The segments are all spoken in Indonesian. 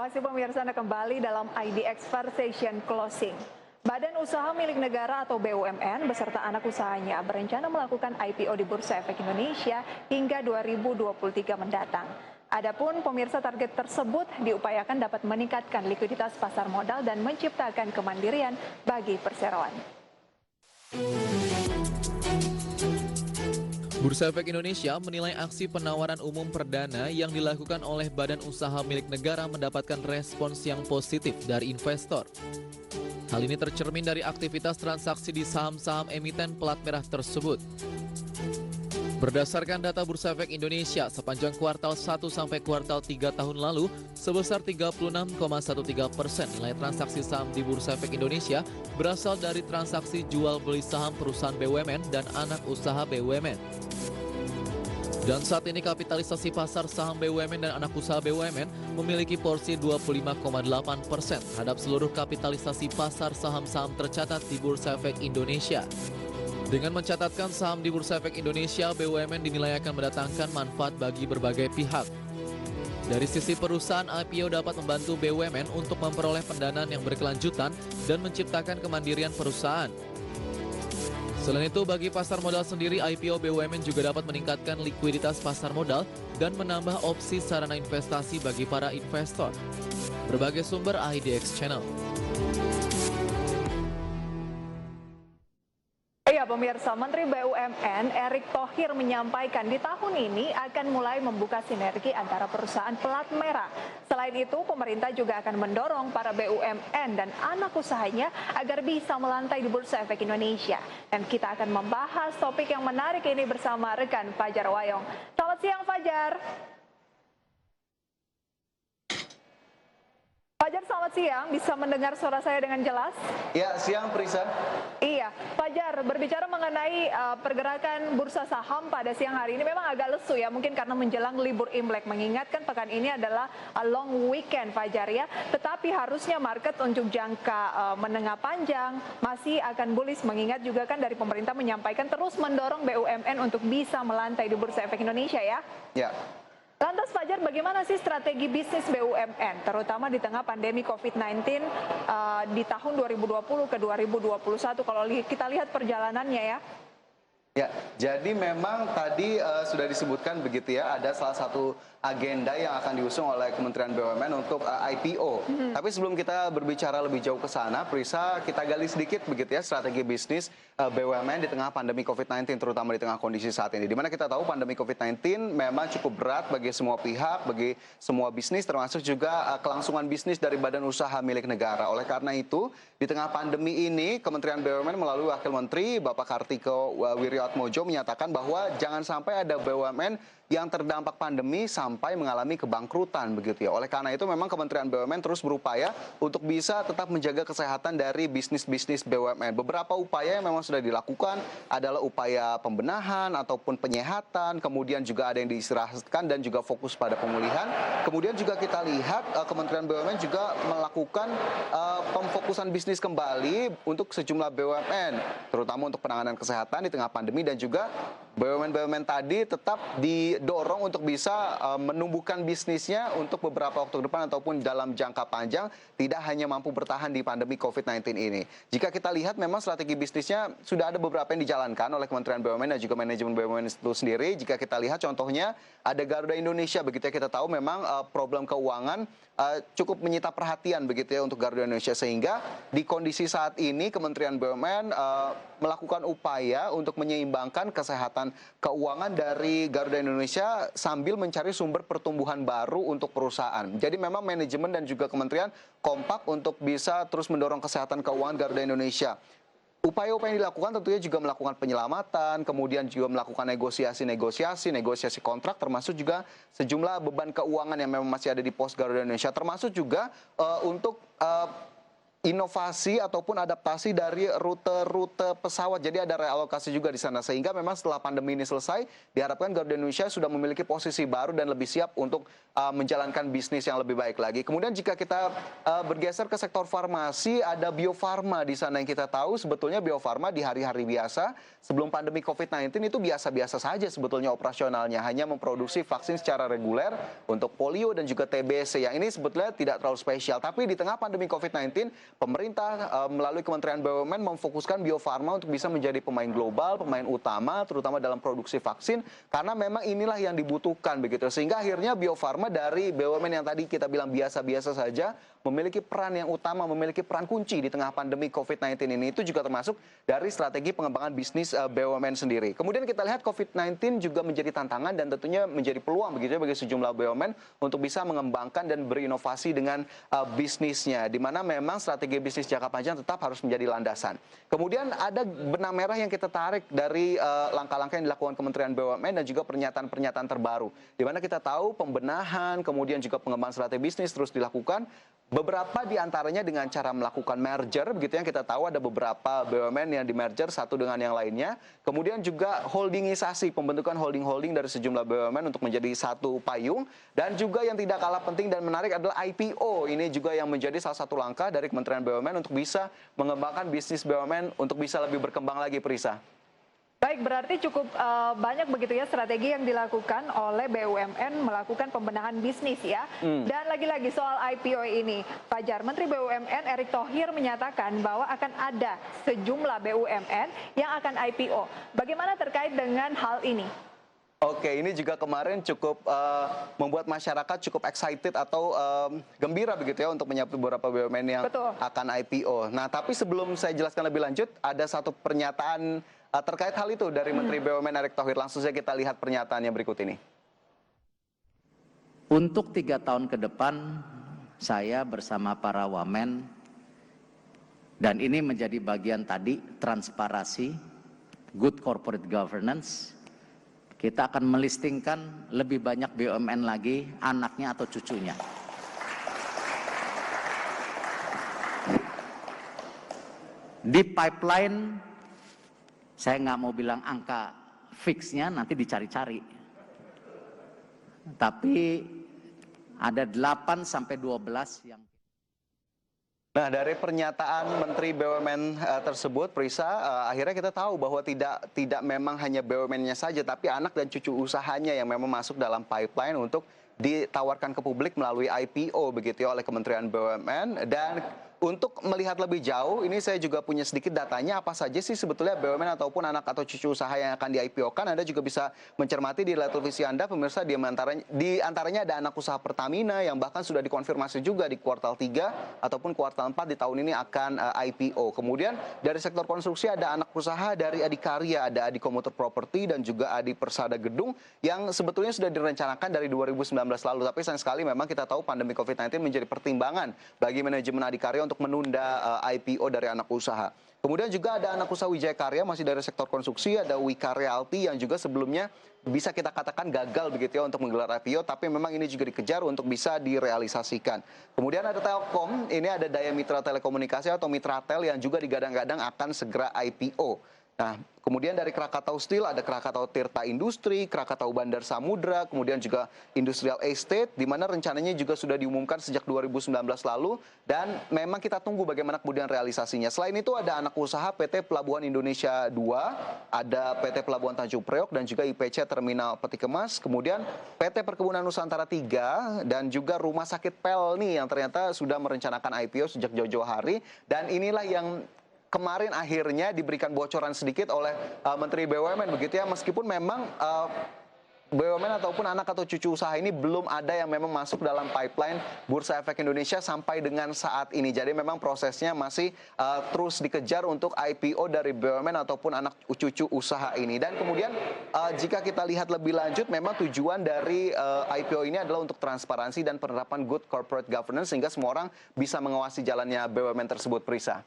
kasih pemirsa, Anda kembali dalam IDX Session Closing. Badan Usaha Milik Negara atau BUMN beserta anak usahanya berencana melakukan IPO di Bursa Efek Indonesia hingga 2023 mendatang. Adapun pemirsa, target tersebut diupayakan dapat meningkatkan likuiditas pasar modal dan menciptakan kemandirian bagi perseroan. Bursa Efek Indonesia menilai aksi penawaran umum perdana yang dilakukan oleh Badan Usaha Milik Negara mendapatkan respons yang positif dari investor. Hal ini tercermin dari aktivitas transaksi di saham-saham emiten pelat merah tersebut. Berdasarkan data Bursa Efek Indonesia, sepanjang kuartal 1 sampai kuartal 3 tahun lalu, sebesar 36,13% nilai transaksi saham di Bursa Efek Indonesia berasal dari transaksi jual beli saham perusahaan BUMN dan anak usaha BUMN. Dan saat ini kapitalisasi pasar saham BUMN dan anak usaha BUMN memiliki porsi 25,8% terhadap seluruh kapitalisasi pasar saham-saham tercatat di Bursa Efek Indonesia. Dengan mencatatkan saham di Bursa Efek Indonesia, BUMN dinilai akan mendatangkan manfaat bagi berbagai pihak. Dari sisi perusahaan, IPO dapat membantu BUMN untuk memperoleh pendanaan yang berkelanjutan dan menciptakan kemandirian perusahaan. Selain itu, bagi pasar modal sendiri, IPO BUMN juga dapat meningkatkan likuiditas pasar modal dan menambah opsi sarana investasi bagi para investor. Berbagai sumber IDX Channel. Ya pemirsa, Menteri BUMN Erick Thohir menyampaikan di tahun ini akan mulai membuka sinergi antara perusahaan pelat merah. Selain itu, pemerintah juga akan mendorong para BUMN dan anak usahanya agar bisa melantai di Bursa Efek Indonesia. Dan kita akan membahas topik yang menarik ini bersama rekan Fajar Wayong. Selamat siang Fajar. Fajar, selamat siang. Bisa mendengar suara saya dengan jelas? Ya, siang Prisa. Iya, Fajar, berbicara mengenai pergerakan bursa saham pada siang hari ini memang agak lesu ya, mungkin karena menjelang libur Imlek. Mengingatkan pekan ini adalah long weekend, Fajar ya. Tetapi harusnya market untuk jangka menengah panjang masih akan bullish, mengingat juga kan dari pemerintah menyampaikan terus mendorong BUMN untuk bisa melantai di Bursa Efek Indonesia ya. Ya. Lantas Fajar, bagaimana sih strategi bisnis BUMN, terutama di tengah pandemi COVID-19 di tahun 2020 ke 2021 kalau kita lihat perjalanannya ya? Ya, jadi memang tadi sudah disebutkan begitu ya, ada salah satu agenda yang akan diusung oleh Kementerian BUMN untuk IPO. Tapi sebelum kita berbicara lebih jauh ke sana, Prisa, kita gali sedikit begitu ya strategi bisnis BUMN di tengah pandemi COVID-19, terutama di tengah kondisi saat ini. Dimana kita tahu pandemi COVID-19 memang cukup berat bagi semua pihak, bagi semua bisnis, termasuk juga kelangsungan bisnis dari badan usaha milik negara. Oleh karena itu, di tengah pandemi ini, Kementerian BUMN melalui Wakil Menteri Bapak Kartiko Wirjoatmojo menyatakan bahwa jangan sampai ada BUMN yang terdampak pandemi sampai mengalami kebangkrutan begitu ya. Oleh karena itu memang Kementerian BUMN terus berupaya untuk bisa tetap menjaga kesehatan dari bisnis-bisnis BUMN. Beberapa upaya yang memang sudah dilakukan adalah upaya pembenahan ataupun penyehatan, kemudian juga ada yang diistirahatkan dan juga fokus pada pemulihan. Kemudian juga kita lihat Kementerian BUMN juga melakukan pemfokusan bisnis kembali untuk sejumlah BUMN, terutama untuk penanganan kesehatan di tengah pandemi, dan juga BUMN-BUMN tadi tetap didorong untuk bisa menumbuhkan bisnisnya untuk beberapa waktu ke depan ataupun dalam jangka panjang, tidak hanya mampu bertahan di pandemi COVID-19 ini. Jika kita lihat memang strategi bisnisnya sudah ada beberapa yang dijalankan oleh Kementerian BUMN dan juga manajemen BUMN itu sendiri. Jika kita lihat contohnya ada Garuda Indonesia, begitu ya, kita tahu memang problem keuangan cukup menyita perhatian begitu ya untuk Garuda Indonesia, sehingga di kondisi saat ini Kementerian BUMN melakukan upaya untuk menyeimbangkan kesehatan keuangan dari Garuda Indonesia sambil mencari sumber pertumbuhan baru untuk perusahaan. Jadi memang manajemen dan juga kementerian kompak untuk bisa terus mendorong kesehatan keuangan Garuda Indonesia. Upaya-upaya yang dilakukan tentunya juga melakukan penyelamatan, kemudian juga melakukan negosiasi kontrak, termasuk juga sejumlah beban keuangan yang memang masih ada di pos Garuda Indonesia, termasuk juga untuk inovasi ataupun adaptasi dari rute-rute pesawat. Jadi ada realokasi juga di sana. Sehingga memang setelah pandemi ini selesai, diharapkan Garuda Indonesia sudah memiliki posisi baru dan lebih siap untuk menjalankan bisnis yang lebih baik lagi. Kemudian jika kita bergeser ke sektor farmasi, ada Bio Farma di sana yang kita tahu sebetulnya Bio Farma di hari-hari biasa sebelum pandemi COVID-19 itu biasa-biasa saja sebetulnya operasionalnya. Hanya memproduksi vaksin secara reguler untuk polio dan juga TBC. Yang ini sebetulnya tidak terlalu spesial. Tapi di tengah pandemi COVID-19, pemerintah melalui Kementerian BUMN memfokuskan Bio Farma untuk bisa menjadi pemain global, pemain utama, terutama dalam produksi vaksin, karena memang inilah yang dibutuhkan begitu. Sehingga akhirnya Bio Farma dari BUMN yang tadi kita bilang biasa-biasa saja, memiliki peran yang utama, memiliki peran kunci di tengah pandemi COVID-19 ini. Itu juga termasuk dari strategi pengembangan bisnis BUMN sendiri. Kemudian kita lihat COVID-19 juga menjadi tantangan dan tentunya menjadi peluang begitu ya bagi sejumlah BUMN untuk bisa mengembangkan dan berinovasi dengan bisnisnya, di mana memang strategi bisnis jangka panjang tetap harus menjadi landasan. Kemudian ada benang merah yang kita tarik dari langkah-langkah yang dilakukan Kementerian BUMN dan juga pernyataan-pernyataan terbaru, di mana kita tahu pembenahan, kemudian juga pengembangan strategi bisnis terus dilakukan. Beberapa di antaranya dengan cara melakukan merger, begitu yang kita tahu ada beberapa BUMN yang di merger satu dengan yang lainnya. Kemudian juga holdingisasi, pembentukan holding-holding dari sejumlah BUMN untuk menjadi satu payung. Dan juga yang tidak kalah penting dan menarik adalah IPO. Ini juga yang menjadi salah satu langkah dari Kementerian BUMN untuk bisa mengembangkan bisnis BUMN untuk bisa lebih berkembang lagi, Prisa. Baik, berarti cukup banyak begitu ya strategi yang dilakukan oleh BUMN melakukan pembenahan bisnis ya. Dan lagi-lagi soal IPO ini, Fajar, Menteri BUMN Erick Thohir menyatakan bahwa akan ada sejumlah BUMN yang akan IPO. Bagaimana terkait dengan hal ini? Oke, ini juga kemarin cukup membuat masyarakat cukup excited atau gembira begitu ya untuk menyambut beberapa BUMN yang akan IPO. Nah, tapi sebelum saya jelaskan lebih lanjut, ada satu pernyataan terkait hal itu dari Menteri BUMN Erick Thohir. Langsung saja kita lihat pernyataannya berikut ini. Untuk 3 tahun ke depan, saya bersama para wamen, dan ini menjadi bagian tadi, transparansi, good corporate governance, kita akan melistingkan lebih banyak BUMN lagi, anaknya atau cucunya. Di pipeline, saya nggak mau bilang angka fixnya, nanti dicari-cari. Tapi ada 8 sampai 12 yang... Nah, dari pernyataan Menteri BUMN tersebut, Prisa, akhirnya kita tahu bahwa tidak memang hanya BUMN-nya saja, tapi anak dan cucu usahanya yang memang masuk dalam pipeline untuk ditawarkan ke publik melalui IPO begitu ya oleh Kementerian BUMN. Dan untuk melihat lebih jauh, ini saya juga punya sedikit datanya apa saja sih sebetulnya BUMN ataupun anak atau cucu usaha yang akan di IPO-kan. Anda juga bisa mencermati di layar televisi Anda, pemirsa, di antaranya ada anak usaha Pertamina yang bahkan sudah dikonfirmasi juga di kuartal 3 ataupun kuartal 4 di tahun ini akan IPO. Kemudian dari sektor konstruksi ada anak usaha dari Adikarya, ada Adi Komuter Property dan juga Adi Persada Gedung yang sebetulnya sudah direncanakan dari 2019 lalu. Tapi sayang sekali memang kita tahu pandemi COVID-19 menjadi pertimbangan bagi manajemen Adikarya untuk menunda IPO dari anak usaha. Kemudian juga ada anak usaha Wijaya Karya masih dari sektor konstruksi, ada Wika Realty yang juga sebelumnya bisa kita katakan gagal begitu ya untuk menggelar IPO, tapi memang ini juga dikejar untuk bisa direalisasikan. Kemudian ada Telkom, ini ada Daya Mitra Telekomunikasi atau Mitratel yang juga digadang-gadang akan segera IPO. Nah, kemudian dari Krakatau Steel ada Krakatau Tirta Industri, Krakatau Bandar Samudra, kemudian juga Industrial Estate, di mana rencananya juga sudah diumumkan sejak 2019 lalu, dan memang kita tunggu bagaimana kemudian realisasinya. Selain itu ada anak usaha PT Pelabuhan Indonesia 2, ada PT Pelabuhan Tanjung Priok, dan juga IPC Terminal Peti Kemas, kemudian PT Perkebunan Nusantara 3, dan juga Rumah Sakit Pelni yang ternyata sudah merencanakan IPO sejak jauh-jauh hari, dan inilah yang kemarin akhirnya diberikan bocoran sedikit oleh Menteri BUMN begitu ya, meskipun memang BUMN ataupun anak atau cucu usaha ini belum ada yang memang masuk dalam pipeline Bursa Efek Indonesia sampai dengan saat ini. Jadi memang prosesnya masih terus dikejar untuk IPO dari BUMN ataupun anak cucu usaha ini. Dan kemudian jika kita lihat lebih lanjut, memang tujuan dari IPO ini adalah untuk transparansi dan penerapan good corporate governance sehingga semua orang bisa mengawasi jalannya BUMN tersebut, Prisa.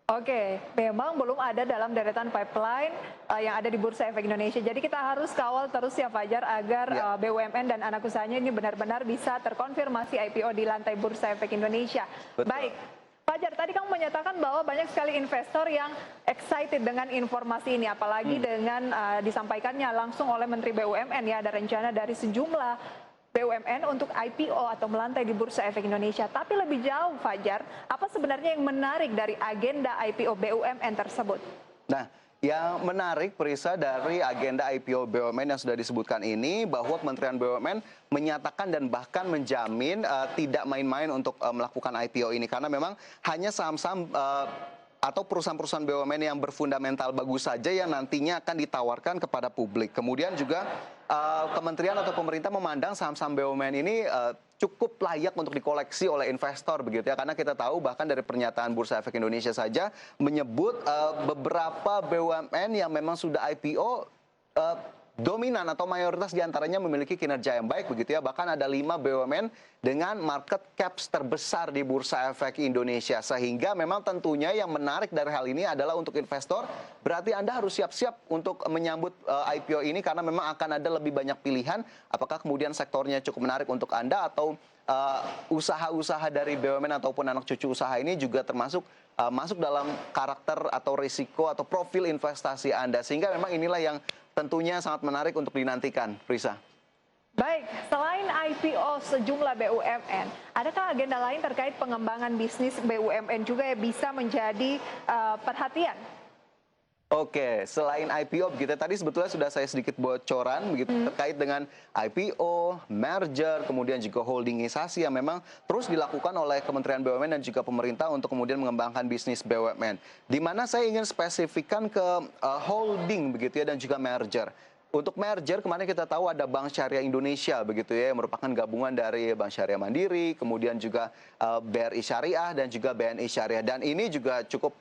Oke, memang belum ada dalam deretan pipeline yang ada di Bursa Efek Indonesia. Jadi kita harus kawal terus ya Fajar agar BUMN dan anak usahanya ini benar-benar bisa terkonfirmasi IPO di lantai Bursa Efek Indonesia. Betul. Baik, Fajar, tadi kamu menyatakan bahwa banyak sekali investor yang excited dengan informasi ini, apalagi dengan disampaikannya langsung oleh Menteri BUMN ya, ada rencana dari sejumlah BUMN untuk IPO atau melantai di Bursa Efek Indonesia. Tapi lebih jauh, Fajar, apa sebenarnya yang menarik dari agenda IPO BUMN tersebut? Nah, yang menarik, Prisa, dari agenda IPO BUMN yang sudah disebutkan ini, bahwa Kementerian BUMN menyatakan dan bahkan menjamin tidak main-main untuk melakukan IPO ini. Karena memang hanya saham-saham atau perusahaan-perusahaan BUMN yang berfundamental bagus saja yang nantinya akan ditawarkan kepada publik. Kemudian juga kementerian atau pemerintah memandang saham-saham BUMN ini cukup layak untuk dikoleksi oleh investor begitu ya, karena kita tahu bahkan dari pernyataan Bursa Efek Indonesia saja menyebut beberapa BUMN yang memang sudah IPO dominan atau mayoritas diantaranya memiliki kinerja yang baik begitu ya. Bahkan ada 5 BUMN dengan market caps terbesar di Bursa Efek Indonesia. Sehingga memang tentunya yang menarik dari hal ini adalah untuk investor, berarti Anda harus siap-siap untuk menyambut IPO ini karena memang akan ada lebih banyak pilihan. Apakah kemudian sektornya cukup menarik untuk Anda atau usaha-usaha dari BUMN ataupun anak cucu usaha ini juga termasuk masuk dalam karakter atau risiko atau profil investasi Anda. Sehingga memang inilah yang tentunya sangat menarik untuk dinantikan, Prisa. Baik, selain IPO sejumlah BUMN, adakah agenda lain terkait pengembangan bisnis BUMN juga yang bisa menjadi perhatian? Oke, selain IPO begitu tadi sebetulnya sudah saya sedikit bocoran begitu terkait dengan IPO, merger, kemudian juga holdingisasi yang memang terus dilakukan oleh Kementerian BUMN dan juga pemerintah untuk kemudian mengembangkan bisnis BUMN. Di mana saya ingin spesifikkan ke holding begitu ya dan juga merger. Untuk merger kemarin kita tahu ada Bank Syariah Indonesia begitu ya yang merupakan gabungan dari Bank Syariah Mandiri, kemudian juga BRI Syariah dan juga BNI Syariah, dan ini juga cukup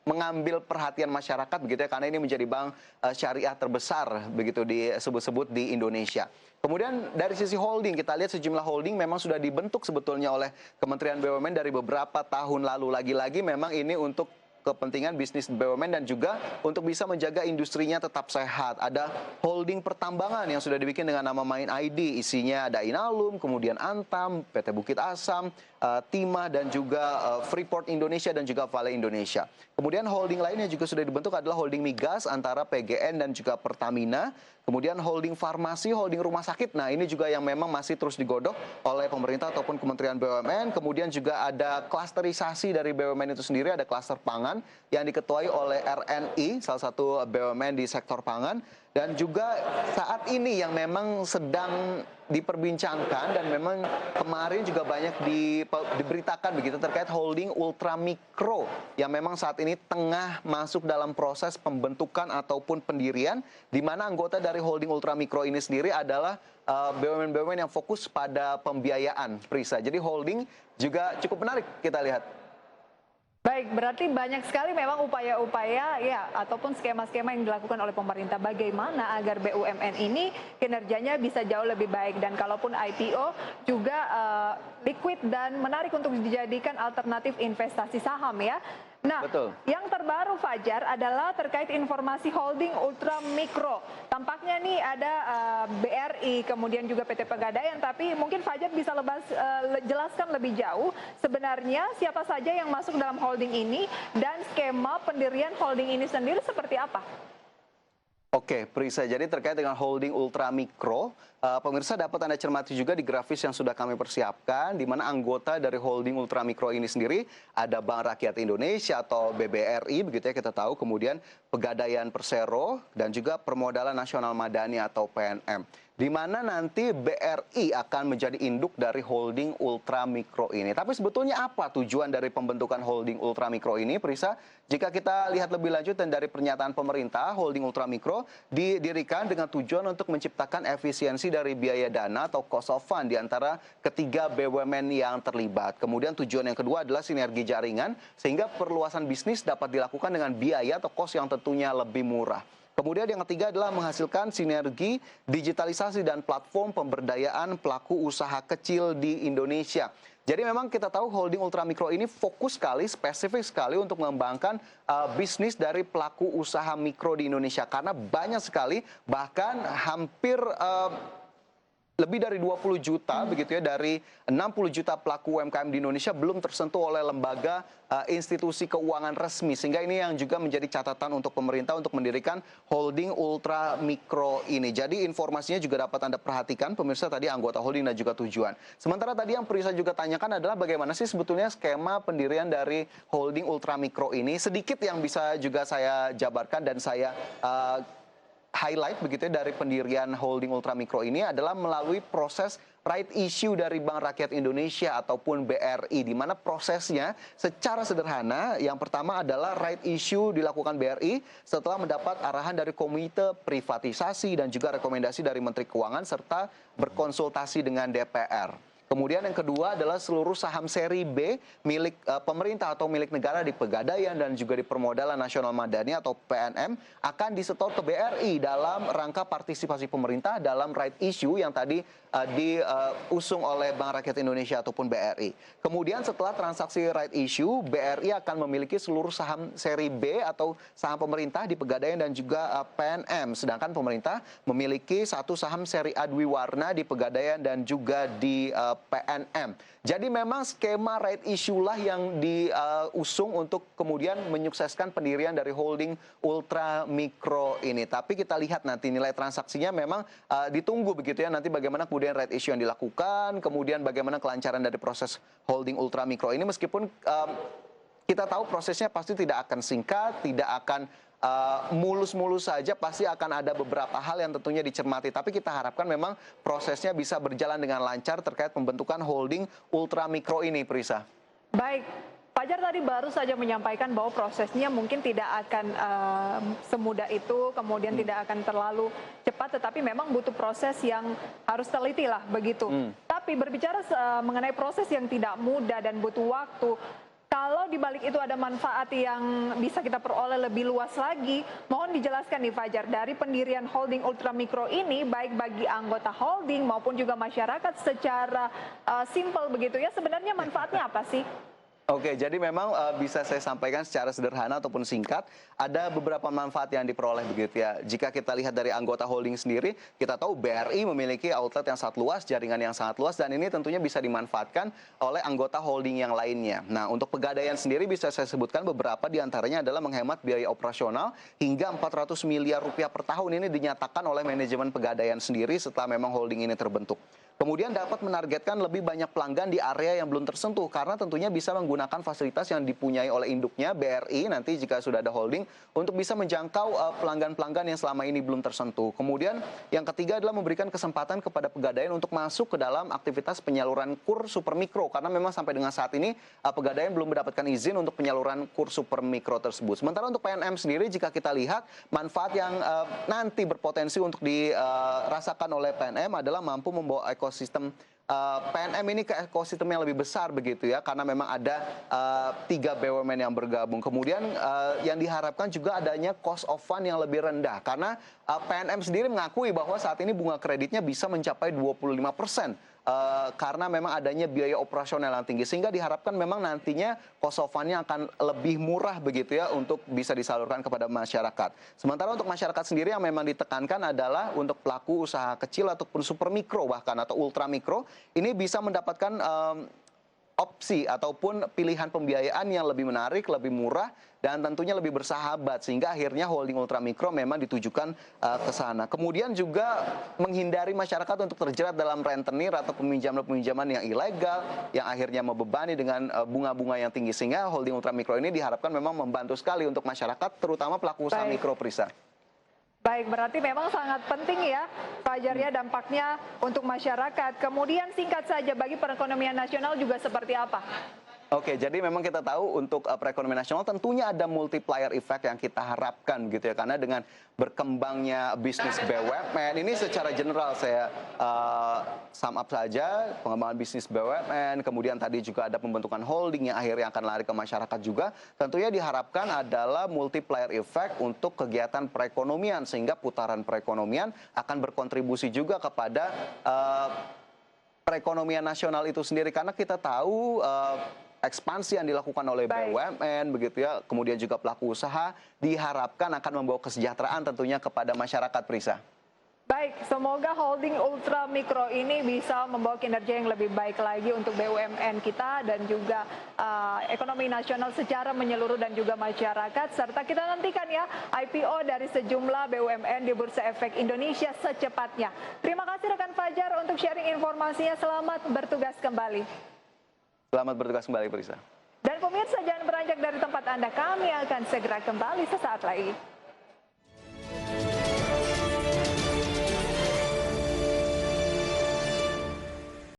mengambil perhatian masyarakat begitu ya karena ini menjadi bank syariah terbesar begitu disebut-sebut di Indonesia. Kemudian dari sisi holding kita lihat sejumlah holding memang sudah dibentuk sebetulnya oleh Kementerian BUMN dari beberapa tahun lalu. Lagi-lagi memang ini untuk kepentingan bisnis BUMN dan juga untuk bisa menjaga industrinya tetap sehat. Ada holding pertambangan yang sudah dibikin dengan nama Main ID, isinya ada Inalum, kemudian Antam, PT Bukit Asam, Timah dan juga Freeport Indonesia dan juga Vale Indonesia. Kemudian holding lainnya juga sudah dibentuk adalah holding migas antara PGN dan juga Pertamina. Kemudian holding farmasi, holding rumah sakit. Nah ini juga yang memang masih terus digodok oleh pemerintah ataupun Kementerian BUMN. Kemudian juga ada klasterisasi dari BUMN itu sendiri, ada klaster pangan yang diketuai oleh RNI, salah satu BUMN di sektor pangan. Dan juga saat ini yang memang sedang diperbincangkan dan memang kemarin juga banyak diberitakan begitu terkait holding ultramikro yang memang saat ini tengah masuk dalam proses pembentukan ataupun pendirian, di mana anggota dari holding ultramikro ini sendiri adalah BUMN-BUMN yang fokus pada pembiayaan, Prisa. Jadi holding juga cukup menarik kita lihat. Baik, berarti banyak sekali memang upaya-upaya ya ataupun skema-skema yang dilakukan oleh pemerintah bagaimana agar BUMN ini kinerjanya bisa jauh lebih baik dan kalaupun IPO juga liquid dan menarik untuk dijadikan alternatif investasi saham ya. Nah, betul. Yang terbaru Fajar adalah terkait informasi holding ultramikro. Tampaknya nih ada BRI, kemudian juga PT Pegadaian, tapi mungkin Fajar bisa jelaskan lebih jauh sebenarnya siapa saja yang masuk dalam holding ini dan skema pendirian holding ini sendiri seperti apa? Oke, Prisa, jadi terkait dengan holding ultramikro, pemirsa dapat Anda cermati juga di grafis yang sudah kami persiapkan, di mana anggota dari holding ultramikro ini sendiri ada Bank Rakyat Indonesia atau BBRI, begitu ya kita tahu, kemudian Pegadaian Persero, dan juga Permodalan Nasional Madani atau PNM. Di mana nanti BRI akan menjadi induk dari holding ultramikro ini. Tapi sebetulnya apa tujuan dari pembentukan holding ultramikro ini, Prisa? Jika kita lihat lebih lanjut dan dari pernyataan pemerintah, holding ultramikro didirikan dengan tujuan untuk menciptakan efisiensi dari biaya dana atau cost of fund di antara ketiga BUMN yang terlibat. Kemudian tujuan yang kedua adalah sinergi jaringan, sehingga perluasan bisnis dapat dilakukan dengan biaya atau cost yang tentunya lebih murah. Kemudian yang ketiga adalah menghasilkan sinergi digitalisasi dan platform pemberdayaan pelaku usaha kecil di Indonesia. Jadi memang kita tahu holding ultramikro ini fokus sekali, spesifik sekali untuk mengembangkan bisnis dari pelaku usaha mikro di Indonesia. Karena banyak sekali, bahkan hampir lebih dari 20 juta begitu ya dari 60 juta pelaku UMKM di Indonesia belum tersentuh oleh lembaga institusi keuangan resmi, sehingga ini yang juga menjadi catatan untuk pemerintah untuk mendirikan holding ultra mikro ini. Jadi informasinya juga dapat Anda perhatikan pemirsa, tadi anggota holding dan juga tujuan. Sementara tadi yang Prisa juga tanyakan adalah bagaimana sih sebetulnya skema pendirian dari holding ultra mikro ini. Sedikit yang bisa juga saya jabarkan dan saya highlight begitu ya dari pendirian holding ultramikro ini adalah melalui proses right issue dari Bank Rakyat Indonesia ataupun BRI, di mana prosesnya secara sederhana yang pertama adalah right issue dilakukan BRI setelah mendapat arahan dari Komite Privatisasi dan juga rekomendasi dari Menteri Keuangan serta berkonsultasi dengan DPR. Kemudian yang kedua adalah seluruh saham seri B milik pemerintah atau milik negara di Pegadaian dan juga di Permodalan Nasional Madani atau PNM akan disetor ke BRI dalam rangka partisipasi pemerintah dalam right issue yang tadi diusung oleh Bank Rakyat Indonesia ataupun BRI. Kemudian setelah transaksi right issue, BRI akan memiliki seluruh saham seri B atau saham pemerintah di Pegadaian dan juga PNM. Sedangkan pemerintah memiliki satu saham seri A Dwi Warna di Pegadaian dan juga di PNM. Jadi memang skema right issue lah yang diusung untuk kemudian menyukseskan pendirian dari holding ultra mikro ini. Tapi kita lihat nanti nilai transaksinya memang ditunggu begitu ya, nanti bagaimana kemudian right issue yang dilakukan, kemudian bagaimana kelancaran dari proses holding ultra mikro ini, meskipun kita tahu prosesnya pasti tidak akan singkat, tidak akan mulus-mulus saja, pasti akan ada beberapa hal yang tentunya dicermati. Tapi kita harapkan memang prosesnya bisa berjalan dengan lancar terkait pembentukan holding ultra mikro ini, Prisa. Baik, Fajar tadi baru saja menyampaikan bahwa prosesnya mungkin tidak akan semudah itu, kemudian tidak akan terlalu cepat, tetapi memang butuh proses yang harus teliti lah begitu. Tapi berbicara mengenai proses yang tidak mudah dan butuh waktu, kalau di balik itu ada manfaat yang bisa kita peroleh lebih luas lagi, mohon dijelaskan nih Fajar, dari pendirian holding ultramikro ini, baik bagi anggota holding maupun juga masyarakat secara simpel begitu ya, sebenarnya manfaatnya apa sih? Oke, jadi memang bisa saya sampaikan secara sederhana ataupun singkat, ada beberapa manfaat yang diperoleh begitu ya. Jika kita lihat dari anggota holding sendiri, kita tahu BRI memiliki outlet yang sangat luas, jaringan yang sangat luas, dan ini tentunya bisa dimanfaatkan oleh anggota holding yang lainnya. Nah, untuk Pegadaian sendiri bisa saya sebutkan beberapa diantaranya adalah menghemat biaya operasional hingga 400 miliar rupiah per tahun, ini dinyatakan oleh manajemen Pegadaian sendiri setelah memang holding ini terbentuk. Kemudian dapat menargetkan lebih banyak pelanggan di area yang belum tersentuh karena tentunya bisa menggunakan fasilitas yang dipunyai oleh induknya BRI nanti jika sudah ada holding untuk bisa menjangkau pelanggan-pelanggan yang selama ini belum tersentuh. Kemudian yang ketiga adalah memberikan kesempatan kepada Pegadaian untuk masuk ke dalam aktivitas penyaluran KUR super mikro karena memang sampai dengan saat ini Pegadaian belum mendapatkan izin untuk penyaluran KUR super mikro tersebut. Sementara untuk PNM sendiri jika kita lihat manfaat yang nanti berpotensi untuk dirasakan oleh PNM adalah mampu membawa ekosistem PNM ini ke ekosistem yang lebih besar begitu ya, karena memang ada 3 BUMN yang bergabung. Kemudian yang diharapkan juga adanya cost of fund yang lebih rendah karena PNM sendiri mengakui bahwa saat ini bunga kreditnya bisa mencapai 25%. Karena memang adanya biaya operasional yang tinggi, sehingga diharapkan memang nantinya cost of fund-nya akan lebih murah begitu ya untuk bisa disalurkan kepada masyarakat. Sementara untuk masyarakat sendiri yang memang ditekankan adalah untuk pelaku usaha kecil ataupun super mikro bahkan atau ultra mikro ini bisa mendapatkan opsi ataupun pilihan pembiayaan yang lebih menarik, lebih murah, dan tentunya lebih bersahabat, sehingga akhirnya holding ultramikro memang ditujukan ke sana. Kemudian juga menghindari masyarakat untuk terjerat dalam rentenir atau peminjaman-peminjaman yang ilegal, yang akhirnya membebani dengan bunga-bunga yang tinggi, sehingga holding ultramikro ini diharapkan memang membantu sekali untuk masyarakat, terutama pelaku usaha mikro, Prisa. Baik, berarti memang sangat penting ya, Fajar ya, dampaknya untuk masyarakat. Kemudian singkat saja, bagi perekonomian nasional juga seperti apa? Oke, jadi memang kita tahu untuk perekonomian nasional tentunya ada multiplier effect yang kita harapkan gitu ya, karena dengan berkembangnya bisnis BUMN ini secara general saya sum up saja, pengembangan bisnis BUMN, kemudian tadi juga ada pembentukan holding yang akhirnya akan lari ke masyarakat juga, tentunya diharapkan adalah multiplier effect untuk kegiatan perekonomian, sehingga putaran perekonomian akan berkontribusi juga kepada perekonomian nasional itu sendiri, karena kita tahu ekspansi yang dilakukan oleh BUMN begitu ya, kemudian juga pelaku usaha diharapkan akan membawa kesejahteraan tentunya kepada masyarakat, Prisa. Baik, semoga holding ultra mikro ini bisa membawa kinerja yang lebih baik lagi untuk BUMN kita dan juga ekonomi nasional secara menyeluruh dan juga masyarakat. Serta kita nantikan ya IPO dari sejumlah BUMN di Bursa Efek Indonesia secepatnya. Terima kasih rekan Fajar untuk sharing informasinya. Selamat bertugas kembali. Selamat bertugas kembali, Prisa. Dan pemirsa jangan beranjak dari tempat Anda, kami akan segera kembali sesaat lagi.